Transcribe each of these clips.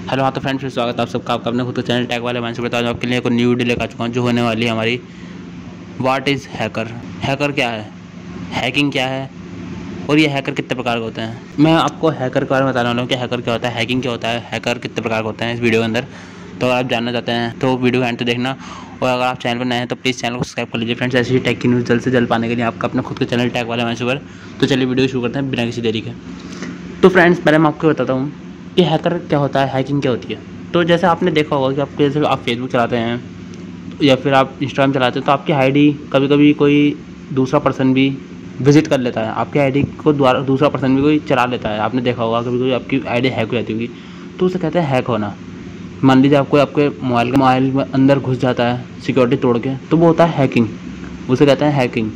Hello हाँ तो friends, फिर स्वागत है आप सबका आपका अपने खुद के चैनल टैग वाले मंच पर। तो आज आपके लिए एक न्यू वीडियो लेकर आ चुका हूँ जो होने वाली है हमारी व्हाट इज़ हैकर। हैकर क्या है, हैकिंग क्या है और ये हैकर कितने प्रकार के होते हैं। मैं आपको हैकर के बारे में बताने वाला हूँ कि हैकर क्या होता है, हैकिंग क्या होता है, हैकर कितने प्रकार के होते हैं इस वीडियो के अंदर। तो अगर आप जानना चाहते हैं तो वीडियो एंड तो देखना, और अगर आप चैनल पर नए हैं तो प्लीज़ चैनल को सब्सक्राइब कर लीजिए फ्रेंड्स। ऐसी ही टैग की न्यूज़ जल्द से जल्द पाने के लिए आपका अपना खुद के चैनल टैग वाले मंच पर। तो चलिए वीडियो शुरू करते हैं बिना किसी देरी के। तो फ्रेंड्स, पहले मैं आपको बताता हूँ कि हैकर क्या होता है, हैकिंग क्या होती है। तो जैसे आपने देखा होगा कि आप जैसे आप फेसबुक चलाते हैं या फिर आप इंस्टाग्राम चलाते हैं तो आपकी आईडी कभी कभी कोई दूसरा पर्सन भी विजिट कर लेता है, आपकी आईडी को दूसरा पर्सन भी कोई चला लेता है। आपने देखा होगा कभी कभी आपकी आईडी हैक हो जाती होगी, तो उसे कहते हैं हैक होना। मान लीजिए आपको आपके मोबाइल में अंदर घुस जाता है सिक्योरिटी तोड़ के, तो वो होता है हैकिंग, उसे कहते हैं हैकिंग।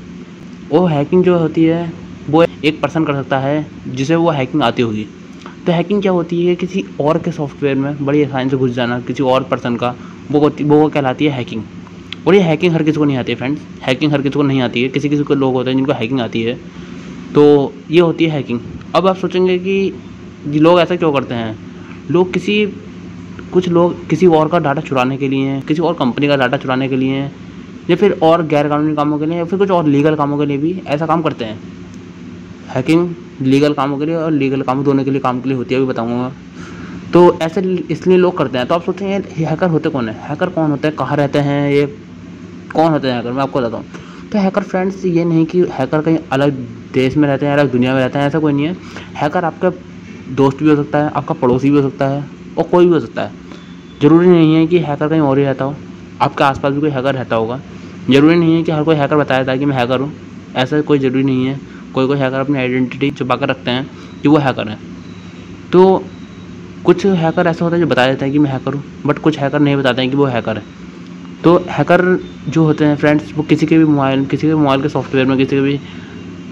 वो हैकिंग जो होती है वो एक पर्सन कर सकता है जिसे वो हैकिंग आती होगी। तो हैकिंग क्या होती है, किसी और के सॉफ्टवेयर में बड़ी आसानी से घुस जाना किसी और पर्सन का, वो कहलाती है हैकिंग। और ये हैकिंग हर किसी को नहीं आती है फ्रेंड्स, हैकिंग हर किसी को नहीं आती है, किसी किसी को लोग होते हैं जिनको हैकिंग आती है, तो ये होती है हैकिंग। अब आप सोचेंगे कि लोग ऐसा क्यों करते हैं। कुछ लोग किसी और का डाटा चुराने के लिए, किसी और कंपनी का डाटा चुराने के लिए, या फिर और गैर कानूनी कामों के लिए, या फिर कुछ और लीगल कामों के लिए भी ऐसा काम करते हैं। हैकिंग लीगल कामों के लिए और लीगल कामों दोनों के लिए काम के लिए होती है, अभी बताऊंगा। तो ऐसे इसलिए लोग करते हैं। तो आप सोचेंगे ये हैकर होते कौन है, हैकर कौन होते हैं, कहाँ रहते हैं, ये कौन होते हैं हैकर, मैं आपको बताता हूँ। तो हैकर फ्रेंड्स ये नहीं कि हैकर कहीं अलग देश में रहते हैं, अलग दुनिया में रहते हैं, ऐसा कोई नहीं है। हैकर आपका दोस्त भी हो सकता है, आपका पड़ोसी भी हो सकता है, और कोई भी हो सकता है। ज़रूरी नहीं है कि हैकर कहीं और ही रहता हो, आपके आसपास भी कोई हैकर रहता होगा। ज़रूरी नहीं है कि हर कोई हैकर बताया था कि मैं हैकर हूँ, ऐसा कोई ज़रूरी नहीं है। कोई हैकर अपनी आइडेंटिटी छुपा कर रखते हैं कि वो हैकर है। तो कुछ हैकर ऐसा होता है जो बता देते हैं कि मैं हैकर हूँ, बट कुछ हैकर नहीं बताते हैं कि वो हैकर है। तो हैकर जो होते हैं फ्रेंड्स, वो किसी के भी मोबाइल के सॉफ्टवेयर में, किसी के भी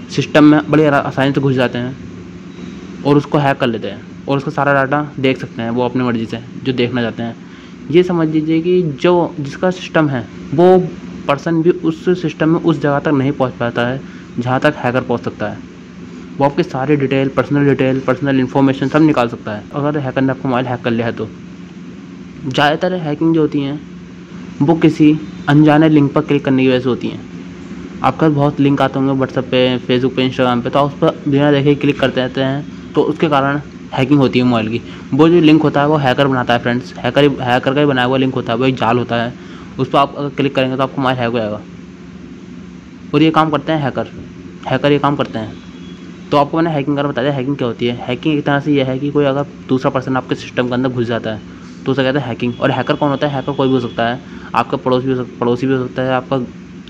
सिस्टम में बड़ी आसानी से घुस जाते हैं और उसको हैक कर लेते हैं, और उसका सारा डाटा देख सकते हैं वो अपनी मर्ज़ी से जो देखना चाहते हैं। ये समझ लीजिए कि जिसका सिस्टम है वो पर्सन भी उस सिस्टम में उस जगह तक नहीं पहुँच पाता है जहाँ तक हैकर पहुँच सकता है। वो आपकी सारी डिटेल, पर्सनल इन्फॉर्मेशन सब निकाल सकता है अगर हैकर ने आपका मोबाइल हैक कर लिया है। तो ज़्यादातर हैकिंग जो होती हैं वो किसी अनजाने लिंक पर क्लिक करने की वजह से होती हैं। आपका बहुत लिंक आते होंगे व्हाट्सएप पे, फेसबुक पे, इंस्टाग्राम पे, तो आप उस पर बिना देखे क्लिक करते रहते हैं, तो उसके कारण हैकिंग होती है मोबाइल की। वो जो लिंक होता है वो हैकर बनाता है फ्रेंड्स, हैकर का ही बनाया हुआ लिंक होता है, वो एक जाल होता है। उस पर आप अगर क्लिक करेंगे तो आपका मोबाइल हैक हो जाएगा। और ये काम करते हैं हैकर ये काम करते हैं। तो आपको मैंने हैकिंग का बता दिया, हैकिंग क्या होती है। हैकिंग एक तरह से यह है कि कोई अगर दूसरा पर्सन आपके सिस्टम के अंदर घुस जाता है तो उसे कहते हैं हैकिंग। और हैकर कौन होता है, हैकर कोई भी हो सकता है, आपका पड़ोसी भी हो सकता है, आपका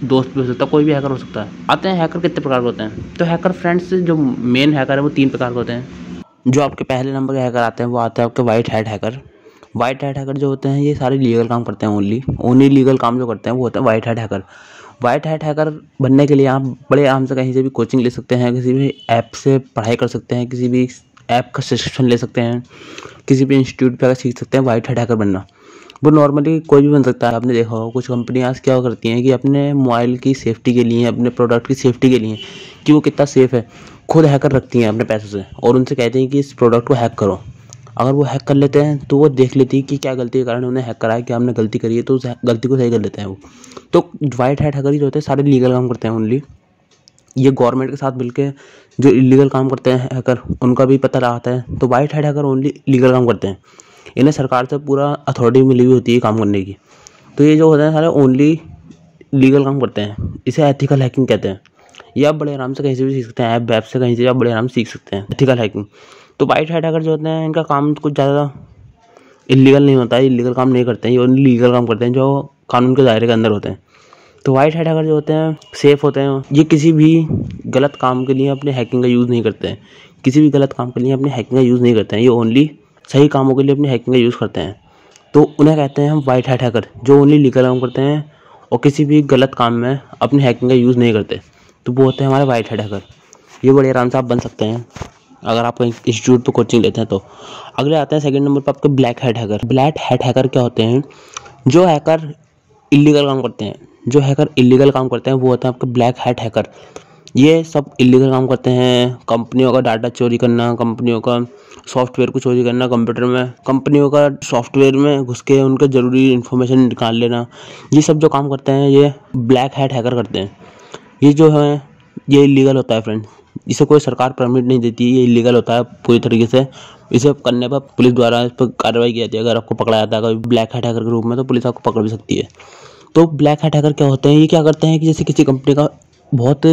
दोस्त भी हो सकता है, कोई भी हैकर हो सकता है। आते हैं हैकर कितने प्रकार के होते हैं। तो हैकर फ्रेंड्स, जो मेन हैकर है वो 3 प्रकार के होते हैं। जो आपके पहले नंबर के हैकर आते हैं वो आते हैं आपके white hat hacker. White hat hacker जो होते हैं ये सारे लीगल काम करते हैं, ओनली लीगल काम जो करते हैं वो होते हैं white hat hacker. White hat hacker बनने के लिए आप बड़े आराम से कहीं से भी कोचिंग ले सकते हैं, किसी भी ऐप से पढ़ाई कर सकते हैं, किसी भी ऐप का सब्सक्रिप्शन ले सकते हैं, किसी भी इंस्टीट्यूट पर सीख सकते हैं वाइट हैट हैकर बनना। वो नॉर्मली कोई भी बन सकता है। आपने देखा होगा कुछ कंपनियां क्या करती हैं कि अपने मोबाइल की सेफ्टी के लिए, अपने प्रोडक्ट की सेफ्टी के लिए कि वो कितना सेफ़ है, खुद हैकर रखती हैं अपने पैसों से, और उनसे कहते हैं कि इस प्रोडक्ट को हैक करो। अगर वो हैक कर लेते हैं तो वो देख लेती है कि क्या गलती के कारण उन्हें हैक करा है, क्या हमने गलती करी है, तो उस गलती को सही कर लेते हैं वो। तो वाइट हैट हैकर जो होते हैं सारे लीगल काम करते हैं ओनली। ये गवर्नमेंट के साथ मिलकर जो इलीगल काम करते हैं हैकर, उनका भी पता लगाता है। तो white hat hacker only legal काम करते हैं, इन्हें सरकार से पूरा अथॉरिटी मिली हुई होती है काम करने की। तो ये जो होते हैं सारे ओनली लीगल काम करते हैं, इसे एथिकल हैकिंग कहते हैं। ये आप बड़े आराम से कहीं से भी सीख सकते हैं, ऐप से कहीं से आप बड़े आराम से सीख सकते हैं एथिकल हैकिंग। तो वाइट हैट हैकर जो होते हैं इनका काम कुछ ज़्यादा इलीगल नहीं होता है, इलीगल काम नहीं करते हैं, ये ओनली लीगल काम करते हैं जो कानून के दायरे के अंदर होते हैं। तो वाइट हैट हैकर जो होते हैं सेफ़ होते हैं, ये किसी भी गलत काम के लिए अपने हैकिंग का यूज़ नहीं करते हैं, किसी भी गलत काम के लिए अपने हैकिंग का यूज़ नहीं करते हैं, ये ओनली सही कामों के लिए अपने हैकिंग का यूज़ करते हैं। तो उन्हें कहते हैं हम वाइट हैट हैकर, जो ओनली लीगल काम करते हैं और किसी भी गलत काम में अपने हैकिंग का यूज़ नहीं करते। तो वो होते हैं हमारे वाइट हैट हैकर। ये बड़े आराम से आप बन सकते हैं अगर आप इंस्टीट्यूट पर कोचिंग लेते हैं तो। अगले आते हैं सेकंड नंबर पर आपके black hat hacker. Black hat hacker क्या होते हैं, जो हैकर इलीगल काम करते हैं, वो होते हैं आपके ब्लैक हैट हैकर। ये सब इलीगल काम करते हैं। कंपनियों का डाटा चोरी करना, कंपनियों का सॉफ्टवेयर को चोरी करना, कंप्यूटर में कंपनियों का सॉफ्टवेयर में घुस के उनके ज़रूरी इन्फॉर्मेशन निकाल लेना, ये सब जो काम करते हैं ये ब्लैक हैट हैकर करते हैं। ये जो है ये इलीगल होता है फ्रेंड्स। इसे कोई सरकार परमिट नहीं देती, ये इलीगल होता है पूरी तरीके से। इसे करने पर पुलिस द्वारा इस पर कार्रवाई की जाती है। अगर आपको पकड़ा जाता है कोई ब्लैक हैट हैकर के रूप में तो पुलिस आपको पकड़ भी सकती है। तो ब्लैक हैट हैकर क्या होते हैं, ये क्या करते हैं कि जैसे किसी कंपनी का बहुत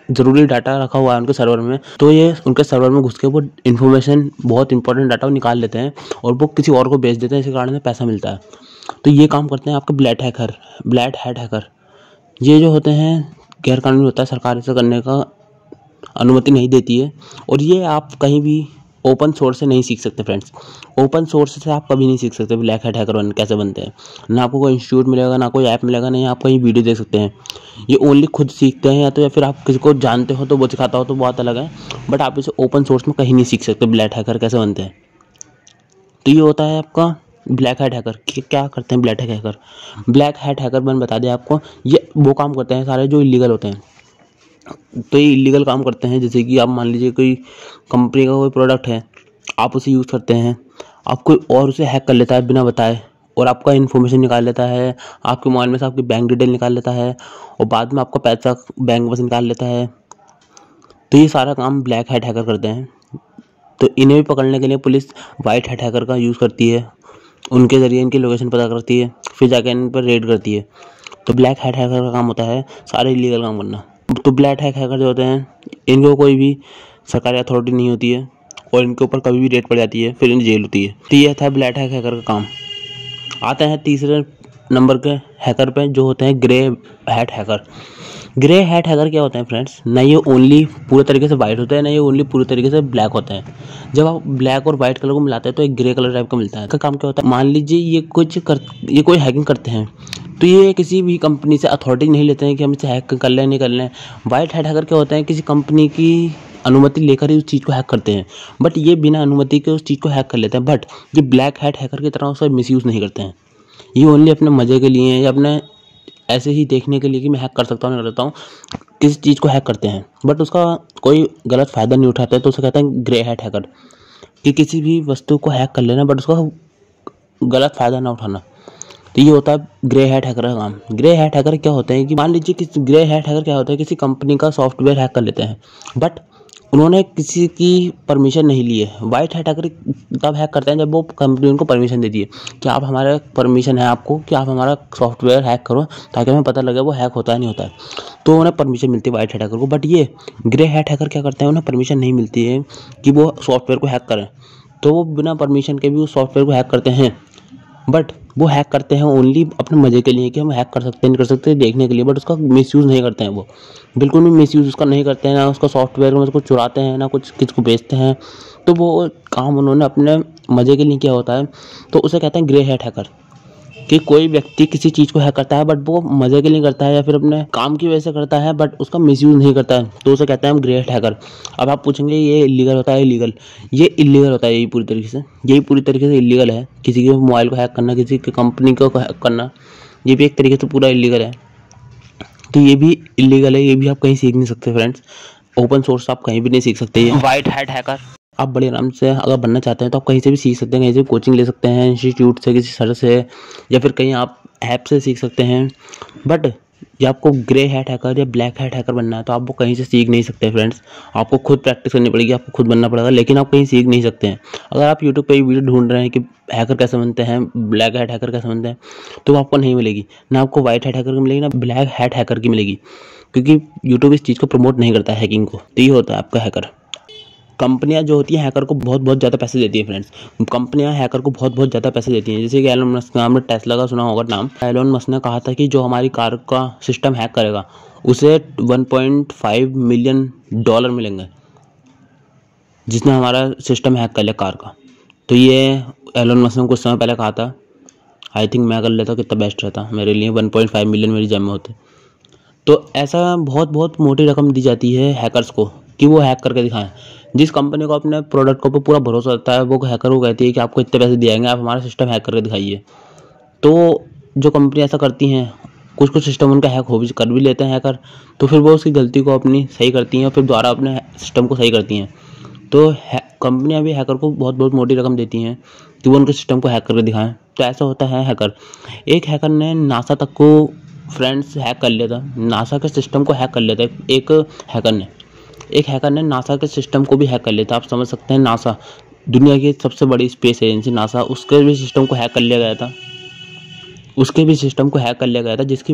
ज़रूरी डाटा रखा हुआ है उनके सर्वर में, तो ये उनके सर्वर में घुस के वो इन्फॉर्मेशन, बहुत इंपॉर्टेंट डाटा वो निकाल लेते हैं और वो किसी और को बेच देते हैं, इसी कारण से पैसा मिलता है। तो ये काम करते हैं आपके ब्लैक हैट हैकर। ये जो होते हैं गैर कानूनी होता है, सरकार इसे करने का अनुमति नहीं देती है। और ये आप कहीं भी ओपन सोर्स से नहीं सीख सकते फ्रेंड्स। ओपन सोर्स से आप कभी नहीं सीख सकते ब्लैक हैट हैकर कैसे बनते हैं। ना आपको कोई इंस्टीट्यूट मिलेगा, ना कोई ऐप मिलेगा, नहीं आप कहीं वीडियो देख सकते हैं। ये ओनली खुद सीखते हैं, या फिर आप किसी को जानते हो तो वो सिखाता हो तो बहुत अलग है, बट आप इसे ओपन सोर्स में कहीं नहीं सीख सकते ब्लैक हैकर कैसे बनते हैं। तो ये होता है आपका ब्लैक हैट हैकर। क्या करते हैं black hat hacker? Black hat hacker मैंने बता दिया आपको, ये वो काम करते हैं सारे जो इलीगल होते हैं। तो ये इलीगल काम करते हैं, जैसे कि आप मान लीजिए कोई कंपनी का कोई प्रोडक्ट है, आप उसे यूज़ करते हैं, आप कोई और उसे हैक कर लेता है बिना बताए और आपका इन्फॉर्मेशन निकाल लेता है, आपके मोबाइल में से आपकी बैंक डिटेल निकाल लेता है और बाद में आपका पैसा बैंक में से निकाल लेता है। तो ये सारा काम ब्लैक हैट हैकर करते हैं। तो इन्हें भी पकड़ने के लिए पुलिस वाइट हैट हैकर का यूज़ करती है, उनके ज़रिए इनकी लोकेशन पता करती है, फिर जाकर इन पर रेड करती है। तो ब्लैक हैट हैकर का काम होता है सारे इलीगल काम करना। तो ब्लैक हैकर जो होते हैं, इनको कोई भी सरकारी अथॉरिटी नहीं होती है और इनके ऊपर कभी भी रेड पड़ जाती है, फिर इन्हें जेल होती है। तो ये था ब्लैक हैकर का काम। आते हैं तीसरे नंबर के हैकर पे, जो होते हैं grey hat hacker. Grey hat hacker क्या होते हैं फ्रेंड्स? ना ये ओनली पूरे तरीके से वाइट होता है, ना ये ओनली पूरे तरीके से ब्लैक होता है। जब आप ब्लैक और वाइट कलर को मिलाते हैं तो एक ग्रे कलर टाइप का मिलता है। इसका काम क्या होता है? मान लीजिए ये कोई हैकिंग करते हैं, तो ये किसी भी कंपनी से अथॉरिटी नहीं लेते हैं कि हम इसे हैक कर लें नहीं कर लें। वाइट हैट हैकर क्या होते हैं? किसी कंपनी की अनुमति लेकर ही उस चीज़ को हैक करते हैं, बट ये बिना अनुमति के उस चीज़ को हैक कर लेते हैं। बट ये ब्लैक हैट हैकर की तरह उसका मिसयूज़ नहीं करते हैं। ये ओनली अपने मज़े के लिए या अपने ऐसे ही देखने के लिए कि मैं हैक कर सकता हूँ नहीं करता हूँ, किसी चीज़ को हैक करते हैं, बट उसका कोई गलत फ़ायदा नहीं उठाते। तो उसे कहते हैं ग्रे हैट हैकर, कि किसी भी वस्तु को हैक कर लेना बट उसका गलत फ़ायदा ना उठाना। तो ये होता है ग्रे हैट हैकर का काम। ग्रे हैट हैकर क्या होते हैं कि मान लीजिए कि ग्रे हैट हैकर क्या होता है, किसी कंपनी का सॉफ्टवेयर हैक कर लेते हैं, बट उन्होंने किसी की परमिशन नहीं ली है। वाइट हैट हैकर तब हैक करते हैं जब वो कंपनी उनको परमिशन देती है कि आप हमारा परमिशन है आपको कि आप हमारा सॉफ्टवेयर हैक करो, ताकि हमें पता लगे वो हैक होता है नहीं होता है। तो उन्हें परमिशन मिलती है वाइट हैट हैकर को। बट ये ग्रे हैट हैकर क्या करते हैं, उन्हें परमिशन नहीं मिलती है कि वो सॉफ्टवेयर को हैक करें, तो वो बिना परमिशन के भी उस सॉफ्टवेयर को हैक करते हैं। बट वो हैक करते हैं ओनली अपने मज़े के लिए कि हम हैक कर सकते हैं नहीं कर सकते देखने के लिए, बट उसका मिसयूज़ नहीं करते हैं। वो बिल्कुल भी मिसयूज़ उसका नहीं करते हैं, ना उसका सॉफ्टवेयर में उसको चुराते हैं, ना कुछ किसी को बेचते हैं। तो वो काम उन्होंने अपने मज़े के लिए किया होता है। तो उसे कहते हैं ग्रे हैट हैकर। कि कोई व्यक्ति किसी चीज़ को हैक करता है बट वो मज़े के लिए करता है या फिर अपने काम की वजह से करता है, बट उसका मिसयूज़ नहीं करता है, तो उसे कहते हैं हम ग्रे हैट हैकर। अब आप पूछेंगे ये इलीगल होता है? इलीगल, ये इलीगल होता है। यही पूरी तरीके से इलीगल है। किसी के मोबाइल को हैक करना, किसी की कंपनी को हैक करना, ये भी एक तरीके से पूरा इलीगल है। तो ये भी इलीगल है, ये भी आप कहीं सीख नहीं सकते फ्रेंड्स। ओपन सोर्स आप कहीं भी नहीं सीख सकते। ये वाइट हैट हैकर आप बड़े आराम से अगर बनना चाहते हैं तो आप कहीं से भी सीख सकते हैं, कहीं से भी कोचिंग ले सकते हैं, इंस्टीट्यूट से, किसी सर से, या फिर कहीं आप ऐप से सीख सकते हैं। बट जब आपको ग्रे हैट हैकर या ब्लैक हैट हैकर बनना है तो आप वो कहीं से सीख नहीं सकते फ्रेंड्स। आपको खुद प्रैक्टिस करनी पड़ेगी, आपको खुद बनना पड़ेगा, लेकिन आप कहीं सीख नहीं सकते हैं। अगर आप यूट्यूब पे वीडियो ढूंढ रहे हैं कि हैकर कैसे बनते हैं, ब्लैक हैट हैकर कैसे बनते हैं, तो आपको नहीं मिलेगी। ना आपको वाइट हैट हैकर की मिलेगी, ना ब्लैक हैट हैकर की मिलेगी, क्योंकि यूट्यूब इस चीज़ को प्रमोट नहीं करता है, हैकिंग को। तो ये होता है आपका हैकर। कंपनियां जो होती हैं हैकर को बहुत ज़्यादा पैसे देती है फ्रेंड्स। कंपनियां हैकर को बहुत ज़्यादा पैसे देती हैं। जैसे कि एलोन मस्क, आपने टेस्ला का सुना होगा नाम। एलोन मस्क ने कहा था कि जो हमारी कार का सिस्टम हैक करेगा उसे $1.5 मिलियन मिलेंगे, जिसने हमारा सिस्टम हैक कर लिया कार का। तो ये एलोन मस्क ने कुछ समय पहले कहा था। आई थिंक मैं कर लेता कितना बेस्ट रहता मेरे लिए। 1.5 मिलियन मेरी जेब में होते। तो ऐसा बहुत मोटी रकम दी जाती है हैकर्स को कि वो हैक करके दिखाएं। जिस कंपनी को अपने प्रोडक्ट को पूरा भरोसा होता है, वो हैकर को कहती है कि आपको इतने पैसे दिए जाएंगे, आप हमारा सिस्टम हैक करके दिखाइए। तो जो कंपनी ऐसा करती हैं कुछ कुछ सिस्टम उनका हैक हो भी कर भी लेते हैं हैकर, तो फिर वो उसकी गलती को अपनी सही करती हैं और फिर दोबारा अपने सिस्टम को सही करती हैं। तो कंपनियां भी हैकर को बहुत बहुत मोटी रकम देती हैं कि वो उनके सिस्टम को हैक करके दिखाएं। तो ऐसा होता है हैकर। एक हैकर ने नासा तक को फ्रेंड्स हैक कर लिया था, नासा के सिस्टम को हैक कर लिया था। एक हैकर ने नासा के सिस्टम को भी हैक कर लिया था। आप समझ सकते हैं, नासा दुनिया की सबसे बड़ी स्पेस एजेंसी नासा, उसके भी सिस्टम को हैक कर लिया गया था। जिसकी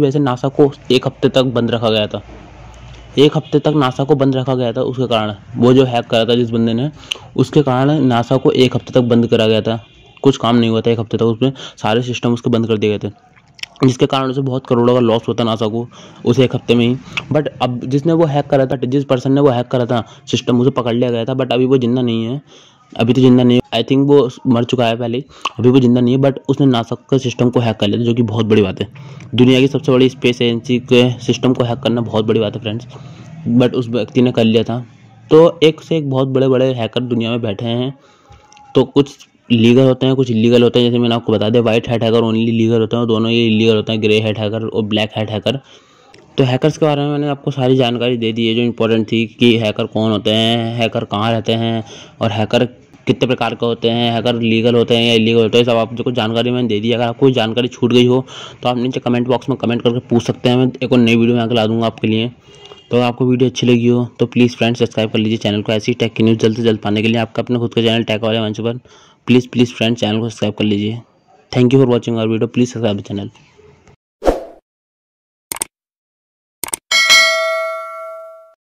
वजह से नासा को एक हफ्ते तक बंद रखा गया था। उसके कारण, वो जो हैक करा था जिस बंदे ने, उसके कारण नासा को एक हफ्ते तक बंद करा गया था। कुछ काम नहीं हुआ था एक हफ्ते तक, उसमें सारे सिस्टम उसके बंद कर दिए गए थे, जिसके कारण उसे बहुत करोड़ों का लॉस होता नासा को उस एक हफ्ते में ही। बट अब जिस पर्सन ने वो हैक करा था सिस्टम, उसे पकड़ लिया गया था। बट अभी वो जिंदा नहीं है, आई थिंक वो मर चुका है पहले ही। अभी वो जिंदा नहीं है, बट उसने नासा के सिस्टम को हैक कर लिया था, जो कि बहुत बड़ी बात है। दुनिया की सबसे बड़ी स्पेस एजेंसी के सिस्टम को हैक करना बहुत बड़ी बात है फ्रेंड्स, बट उस व्यक्ति ने कर लिया था। तो एक से एक बहुत बड़े बड़े हैकर दुनिया में बैठे हैं। तो कुछ लीगल होते हैं, कुछ इलीगल होते हैं। जैसे मैंने आपको बता दिया, white hat hacker only legal होते हैं, और दोनों ये इलीगल होते हैं, ग्रे हैट हैकर और ब्लैक हैट हैकर। तो हैकर्स के बारे में मैंने आपको सारी जानकारी दे दी है जो इम्पोर्टेंट थी, कि हैकर कौन होते हैं, हैकर कहाँ रहते हैं, और हैकर कितने प्रकार के होते हैं, हैकर लीगल होते हैं या इलीगल होते हैं, सब आपको कुछ जानकारी मैंने दे दी। अगर आपको जानकारी छूट गई हो तो आप नीचे कमेंट बॉक्स में कमेंट करके पूछ सकते हैं। मैं एक और नई वीडियो में आकर ला दूँगा आपके लिए। तो आपको वीडियो अच्छी लगी हो तो प्लीज़ फ्रेंड्स सब्सक्राइब कर लीजिए चैनल को। ऐसी टेक की न्यूज़ जल्द से जल्द पाने के लिए आपका अपने खुद का चैनल टेक वाले मंच पर प्लीज़ फ्रेंड्स चैनल को सब्सक्राइब कर लीजिए। Thank you for watching our video. Please subscribe the channel.